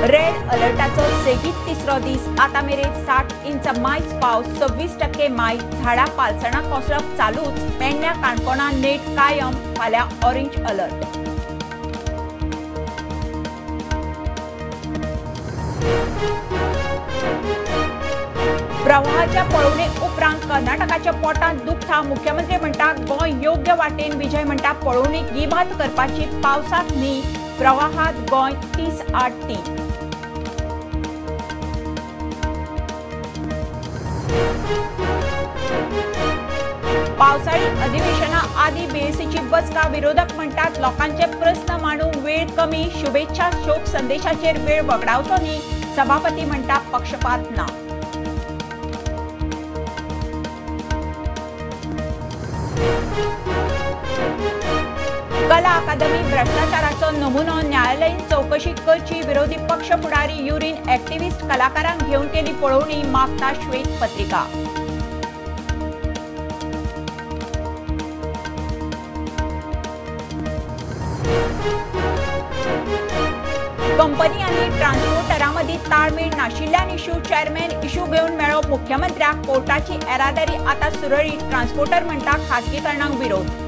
Red अलर्टाचो सेगीत तिसरो दीस आता मेरेन 60 इंच मायज पावस 26% मायज झाडा पालसणा कोसळप चालूच पेडण्या काणकोणा नेट कायम फाल्यां ऑरेंज अलर्ट। प्रवाहाच्या पळवणे उपरांत कर्नाटकाच्या पोटांत दुखता मुख्यमंत्री म्हणटा गोंय योग्य वाटेन विजय म्हणटा पळवणी गिमात करपाची पावसात न्ही प्रवाहात गोंय 30-8 पावसाळी अधिवेशना आदी बीएसीची बसका विरोधक म्हणतात लोकांचे प्रश्न मांडूंक वेळ कमी शुभेच्छा शोक संदेशाचेर वेळ वगडावचो न्ही सभापती म्हणटा पक्षपात ना। कला अकादमी भ्रष्टाचाराचो नमुनो न्यायालयीन चौकशी करची विरोधी पक्ष फुडारी युरीन एक्टिव्हिस्ट कलाकारांक घेवन केली पळवणी मागता श्वेत पत्रिका। कंपनी आनी ट्रान्सपोर्टरांमदी ताळमेळ नाशिल्ल्यान इश्यू चेअरमॅन इश्यू घेवन मेळप मुख्यमंत्र्याक कोर्टाची येरादारी आता सुरळीत ट्रान्सपोर्टर म्हणटा खासगीकरणाक विरोध।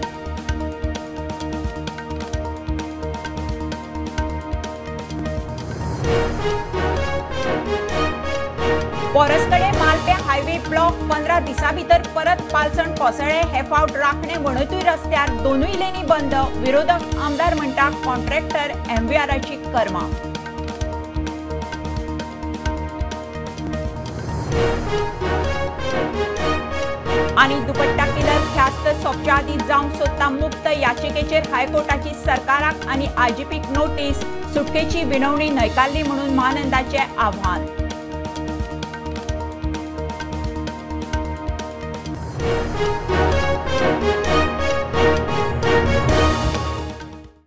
पोरसकडे मालपे हायवे ब्लॉक 15 दिसां भितर परत पालसण कोसळ्ळे हे फावट राखणे वणतूय रस्त्यार दोनूय लेनी बंद विरोधक आमदार म्हणटा कॉन्ट्रॅक्टर एमव्हीआरची कर्मा। आनी दुपट्टा किलर ख्यास्त सोपच्या आदी जावंक सोदता मुक्त याचिकेचेर हायकोर्टाची सरकाराक आनी आयजीपीक नोटीस सुटकेची विनवणी न्हयकारली म्हणून महानंदाचे आव्हान।